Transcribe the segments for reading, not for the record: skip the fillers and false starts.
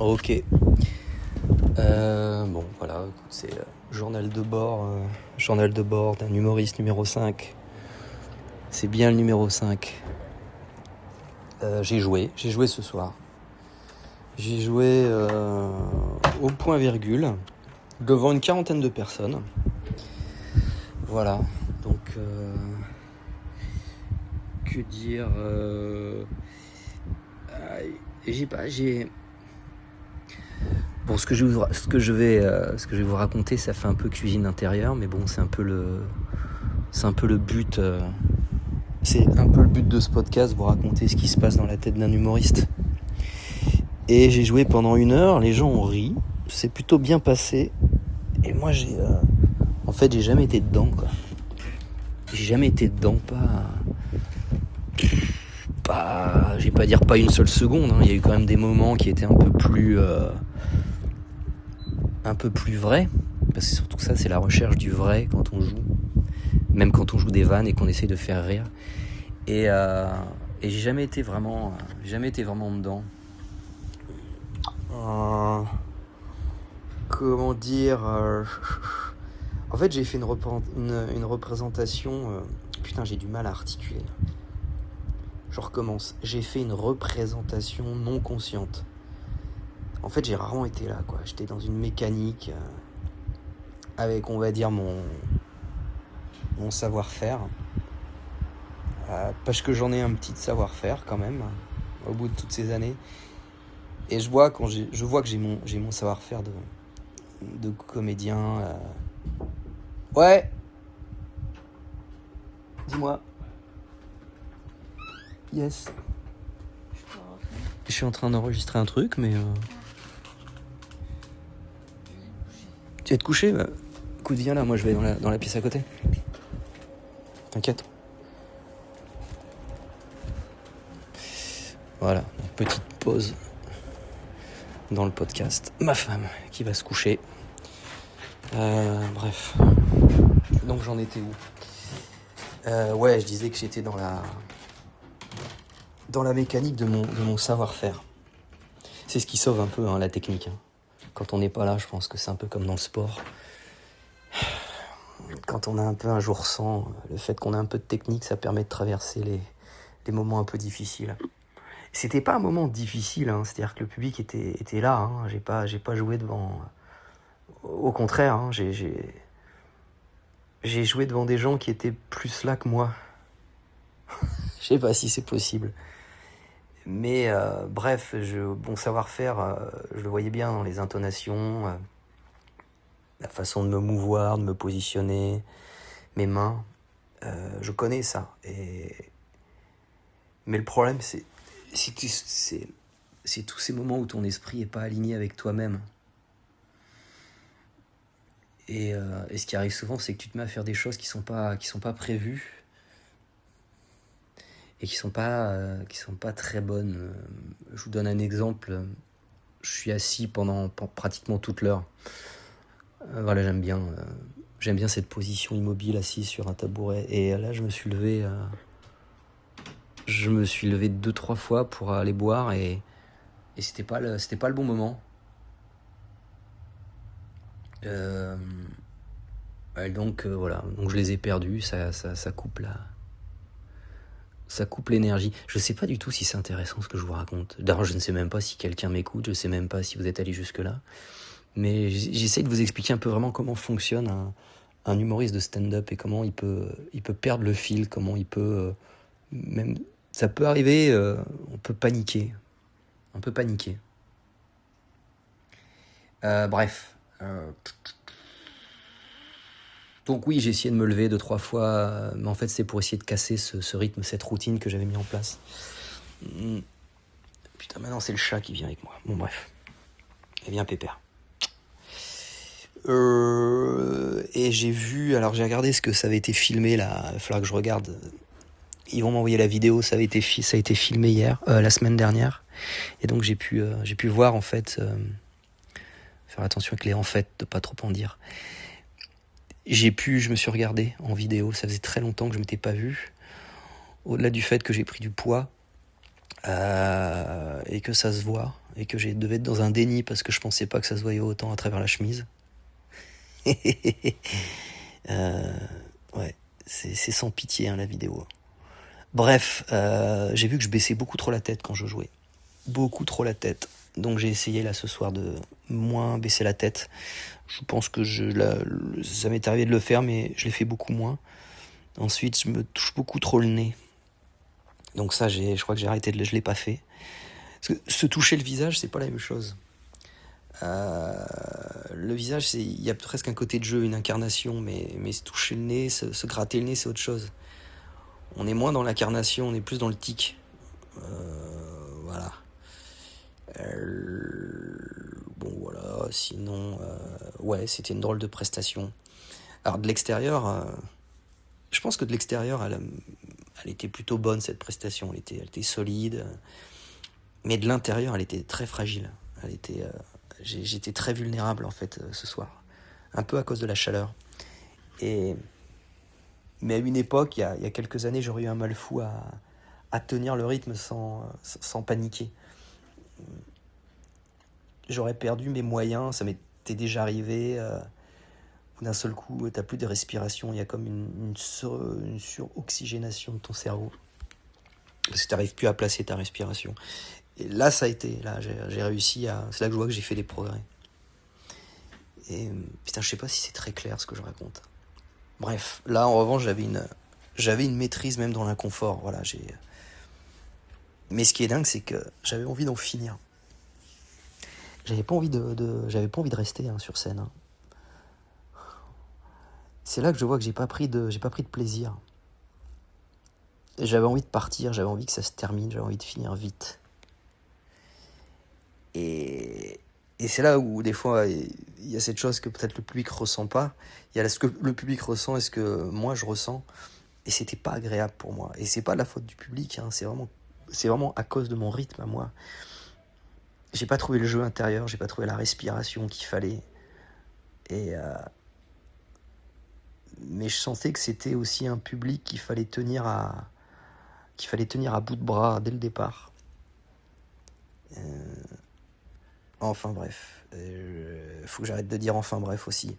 Ok. Bon, voilà, écoute, c'est journal de bord d'un humoriste numéro 5. C'est bien le numéro 5. J'ai joué ce soir. J'ai joué au point virgule devant une quarantaine de personnes. Voilà, donc que dire j'ai bon, ce que je vais vous raconter, ça fait un peu cuisine intérieure, mais bon, c'est un peu le but. C'est un peu le but de ce podcast, vous raconter ce qui se passe dans la tête d'un humoriste. Et j'ai joué pendant 1 heure, les gens ont ri, c'est plutôt bien passé. Et moi, j'ai jamais été dedans, quoi. J'ai jamais été dedans, je vais pas dire pas une seule seconde, hein. Il y a eu quand même des moments qui étaient un peu plus vrais, parce que surtout ça, c'est la recherche du vrai quand on joue, même quand on joue des vannes et qu'on essaye de faire rire. Et j'ai jamais été vraiment dedans. Comment dire En fait, j'ai fait une représentation. Putain, j'ai du mal à articuler. Je recommence. J'ai fait une représentation non consciente. En fait, j'ai rarement été là, quoi. J'étais dans une mécanique avec, on va dire, mon savoir-faire. Parce que j'en ai un petit savoir-faire quand même, au bout de toutes ces années. Et je vois que j'ai mon savoir-faire de comédien. Ouais. Dis-moi. Yes. Je suis en train d'enregistrer un truc, mais... Tu vas te coucher ? Écoute, viens là, moi je vais dans la pièce à côté. T'inquiète. Voilà, petite pause dans le podcast. Ma femme qui va se coucher. Bref. Donc j'en étais où ? Ouais, je disais que j'étais dans la mécanique de mon savoir-faire. C'est ce qui sauve un peu, hein, la technique. Hein. Quand on n'est pas là, je pense que c'est un peu comme dans le sport. Quand on a un peu un jour sans, le fait qu'on a un peu de technique, ça permet de traverser les moments un peu difficiles. C'était pas un moment difficile, hein, c'est-à-dire que le public était là. Hein, j'ai pas joué devant. Au contraire, hein, j'ai joué devant des gens qui étaient plus là que moi. Je sais pas si c'est possible. Mais bref, bon savoir-faire, je le voyais bien dans les intonations, la façon de me mouvoir, de me positionner, mes mains. Je connais ça. Mais le problème, c'est tous ces moments où ton esprit est pas aligné avec toi-même. Et ce qui arrive souvent, c'est que tu te mets à faire des choses qui sont pas prévues et qui sont pas très bonnes. Je vous donne un exemple. Je suis assis pendant pratiquement toute l'heure. Voilà, j'aime bien cette position immobile, assis sur un tabouret. Et là, je me suis levé 2-3 fois pour aller boire et c'était pas le bon moment. Donc voilà, donc je les ai perdus. Ça coupe ça coupe l'énergie. Je sais pas du tout si c'est intéressant ce que je vous raconte. D'ailleurs, je ne sais même pas si quelqu'un m'écoute, je sais même pas si vous êtes allé jusque-là. Mais j'essaie de vous expliquer un peu vraiment comment fonctionne un humoriste de stand-up et comment il peut perdre le fil, comment il peut... même ça peut arriver, on peut paniquer. Bref. Donc oui, j'ai essayé de me lever 2-3 fois, mais en fait c'est pour essayer de casser ce rythme, cette routine que j'avais mis en place. Putain, maintenant c'est le chat qui vient avec moi. Bon bref. Eh bien pépère. Et j'ai regardé ce que ça avait été filmé là, il va falloir que je regarde. Ils vont m'envoyer la vidéo, ça a été filmé la semaine dernière. Et donc j'ai pu voir en fait, faire attention avec les en fait, de pas trop en dire. Je me suis regardé en vidéo, ça faisait très longtemps que je m'étais pas vu. Au-delà du fait que j'ai pris du poids, et que ça se voit, et que je devais être dans un déni parce que je pensais pas que ça se voyait autant à travers la chemise. Ouais, c'est sans pitié hein, la vidéo. Bref, j'ai vu que je baissais beaucoup trop la tête quand je jouais. Beaucoup trop la tête. Donc j'ai essayé là ce soir de moins baisser la tête. Je pense que ça m'est arrivé de le faire, mais je l'ai fait beaucoup moins. Ensuite, je me touche beaucoup trop le nez. Donc ça, je crois que j'ai arrêté je l'ai pas fait. Parce que se toucher le visage, c'est pas la même chose. Le visage, il y a presque un côté de jeu, une incarnation, mais se toucher le nez, se gratter le nez, c'est autre chose. On est moins dans l'incarnation, on est plus dans le tic. Voilà. Bon voilà, sinon, ouais, c'était une drôle de prestation. Alors de l'extérieur, je pense que de l'extérieur, elle était plutôt bonne cette prestation, elle était solide. Mais de l'intérieur, elle était très fragile. J'étais très vulnérable en fait ce soir, un peu à cause de la chaleur. Mais à une époque, il y a quelques années, j'aurais eu un mal fou à tenir le rythme sans paniquer. J'aurais perdu mes moyens, ça m'était déjà arrivé. D'un seul coup, t'as plus de respiration, il y a comme une suroxygénation de ton cerveau. Parce que t'arrives plus à placer ta respiration. Et là, ça a été, là, j'ai réussi à... C'est là que je vois que j'ai fait des progrès. Et putain, je sais pas si c'est très clair ce que je raconte. Bref, là, en revanche, j'avais une maîtrise même dans l'inconfort. Voilà, Mais ce qui est dingue, c'est que j'avais envie d'en finir. J'avais pas envie de rester hein, sur scène. Hein. C'est là que je vois que j'ai pas pris de plaisir. J'avais envie de partir, j'avais envie que ça se termine, j'avais envie de finir vite. Et c'est là où des fois il y a cette chose que peut-être le public ressent pas. Il y a ce que le public ressent et ce que moi je ressens. Et c'était pas agréable pour moi. Et c'est pas de la faute du public, hein, c'est vraiment à cause de mon rythme à moi. J'ai pas trouvé le jeu intérieur, j'ai pas trouvé la respiration qu'il fallait. Mais je sentais que c'était aussi un public qu'il fallait tenir à bout de bras dès le départ. Enfin bref, faut que j'arrête de dire enfin bref aussi.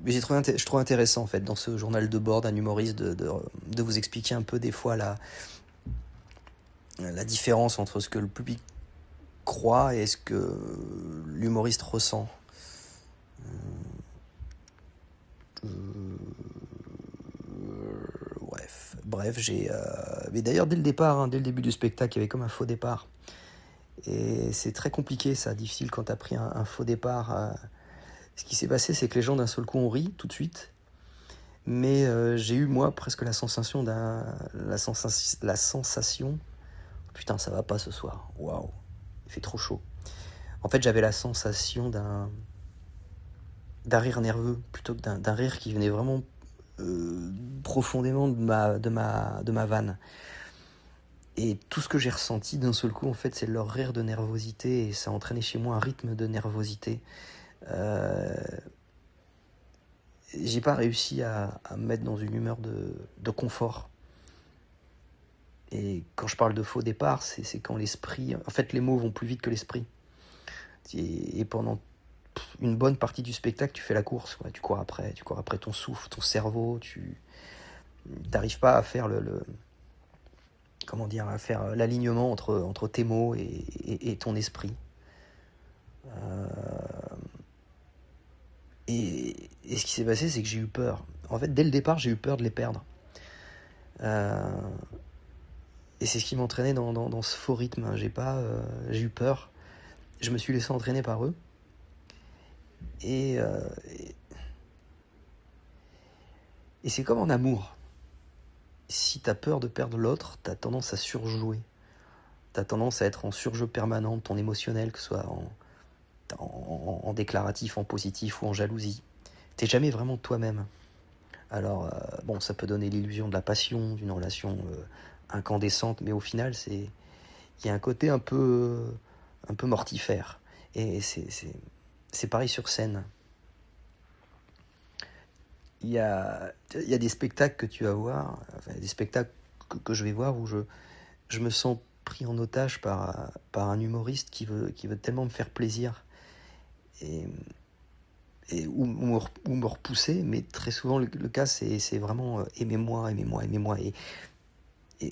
Mais je trouve intéressant en fait dans ce journal de bord d'un humoriste de vous expliquer un peu des fois la différence entre ce que le public croit et ce que l'humoriste ressent. Bref, mais d'ailleurs dès le départ, hein, dès le début du spectacle, il y avait comme un faux départ. Et c'est très compliqué, ça, difficile quand t'as pris un faux départ. Ce qui s'est passé, c'est que les gens d'un seul coup ont ri tout de suite. Mais j'ai eu moi presque la sensation putain, ça va pas ce soir. Waouh, il fait trop chaud. En fait, j'avais la sensation d'un rire nerveux plutôt que d'un rire qui venait vraiment profondément de ma vanne. Et tout ce que j'ai ressenti d'un seul coup, en fait, c'est leur rire de nervosité et ça a entraîné chez moi un rythme de nervosité. J'ai pas réussi à me mettre dans une humeur de confort. Et quand je parle de faux départ, c'est quand l'esprit... En fait, les mots vont plus vite que l'esprit. Et pendant une bonne partie du spectacle, tu fais la course. Ouais, tu cours après ton souffle, ton cerveau. Tu n'arrives pas à faire à faire l'alignement entre tes mots et ton esprit. Et ce qui s'est passé, c'est que j'ai eu peur. En fait, dès le départ, j'ai eu peur de les perdre. Et c'est ce qui m'entraînait dans ce faux rythme. J'ai eu peur. Je me suis laissé entraîner par eux. Et c'est comme en amour. Si t'as peur de perdre l'autre, t'as tendance à surjouer. T'as tendance à être en surjeu permanent de ton émotionnel, que ce soit en déclaratif, en positif ou en jalousie. T'es jamais vraiment toi-même. Alors, bon, ça peut donner l'illusion de la passion, d'une relation incandescente, mais au final, il y a un côté un peu mortifère. Et c'est pareil sur scène. Il y a des spectacles que tu vas voir, enfin, des spectacles que je vais voir où je me sens pris en otage par un humoriste qui veut tellement me faire plaisir et, ou me repousser, mais très souvent le cas c'est vraiment aimez-moi, aimez-moi, aimez-moi. Et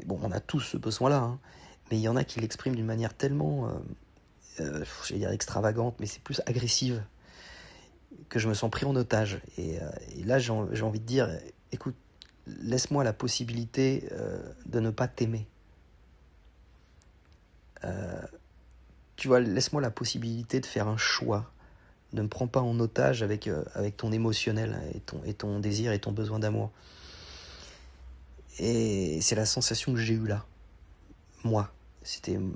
bon, on a tous ce besoin-là, hein, mais il y en a qui l'expriment d'une manière tellement, j'allais dire extravagante, mais c'est plus agressive, que je me sens pris en otage. Et là, j'ai envie de dire, écoute, laisse-moi la possibilité de ne pas t'aimer. Tu vois, laisse-moi la possibilité de faire un choix. Ne me prends pas en otage avec ton émotionnel et ton désir et ton besoin d'amour. Et c'est la sensation que j'ai eue là. Moi.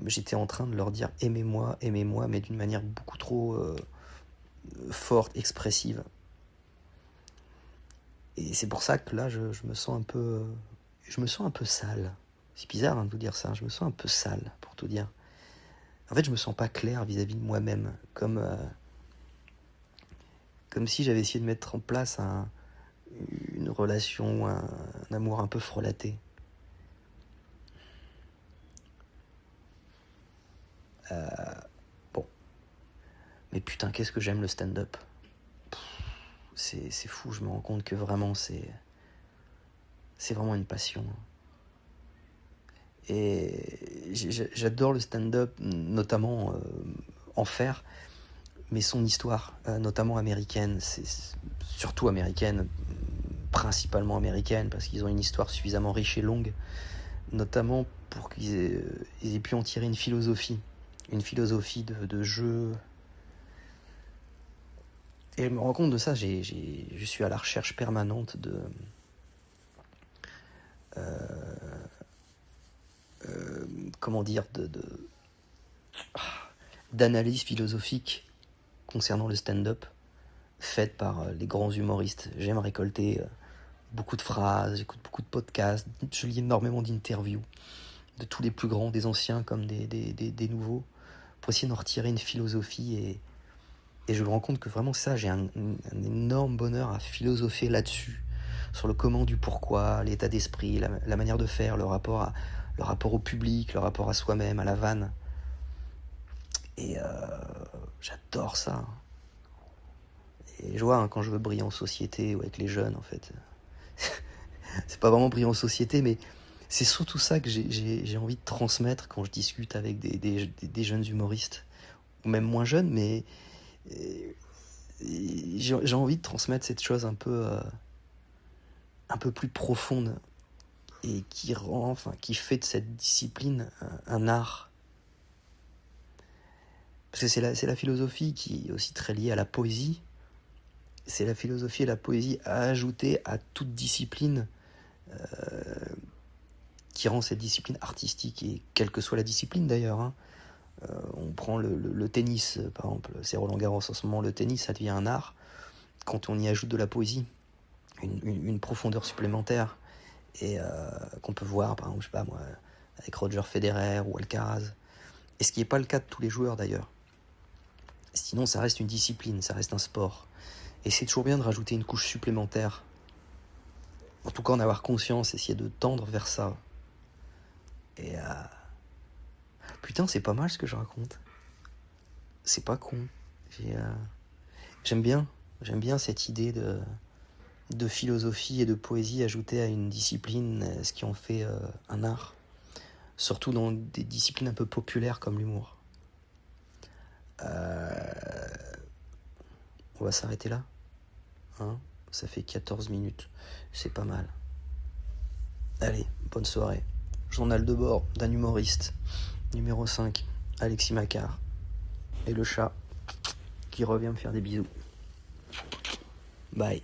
J'étais en train de leur dire aimez-moi, aimez-moi, mais d'une manière beaucoup trop forte, expressive. Et c'est pour ça que là, je me sens un peu sale. C'est bizarre de vous dire ça, je me sens un peu sale, pour tout dire. En fait, je me sens pas clair vis-à-vis de moi-même, comme si j'avais essayé de mettre en place une relation, un amour un peu frelaté. Bon. Mais putain, qu'est-ce que j'aime le stand-up. C'est fou, je me rends compte que vraiment, c'est vraiment une passion. Et j'adore le stand-up, notamment en faire, mais son histoire, notamment américaine, c'est surtout américaine, principalement américaine, parce qu'ils ont une histoire suffisamment riche et longue, notamment pour qu'ils aient pu en tirer une philosophie de jeu. Et je me rends compte de ça, je suis à la recherche permanente comment dire, d'analyse philosophique concernant le stand-up, faite par les grands humoristes. J'aime récolter beaucoup de phrases, j'écoute beaucoup de podcasts, je lis énormément d'interviews de tous les plus grands, des anciens comme des nouveaux, pour essayer d'en retirer une philosophie. Et je me rends compte que vraiment ça, j'ai un énorme bonheur à philosopher là-dessus, sur le comment du pourquoi, l'état d'esprit, la manière de faire, le rapport au public, le rapport à soi-même, à la vanne. Et j'adore ça. Et je vois, hein, quand je veux briller en société ou avec les jeunes, en fait, c'est pas vraiment briller en société, mais c'est surtout ça que j'ai envie de transmettre quand je discute avec des jeunes humoristes, ou même moins jeunes, mais j'ai envie de transmettre cette chose un peu plus profonde et qui fait de cette discipline un art. Parce que c'est la philosophie qui est aussi très liée à la poésie. C'est la philosophie et la poésie à ajouter à toute discipline qui rend cette discipline artistique, et quelle que soit la discipline d'ailleurs, hein. On prend le tennis, par exemple, c'est Roland Garros en ce moment, le tennis, ça devient un art quand on y ajoute de la poésie, une profondeur supplémentaire, et qu'on peut voir, par exemple, je sais pas moi, avec Roger Federer ou Alcaraz, et ce qui n'est pas le cas de tous les joueurs d'ailleurs. Sinon, ça reste une discipline, ça reste un sport, et c'est toujours bien de rajouter une couche supplémentaire, en tout cas en avoir conscience, essayer de tendre vers ça. Et putain, c'est pas mal ce que je raconte. C'est pas con. J'aime bien cette idée de philosophie et de poésie ajoutée à une discipline, ce qui en fait un art. Surtout dans des disciplines un peu populaires comme l'humour. On va s'arrêter là. Hein, ça fait 14 minutes. C'est pas mal. Allez, bonne soirée. Journal de bord d'un humoriste. Numéro 5, Alexis Macquart. Et le chat qui revient me faire des bisous. Bye.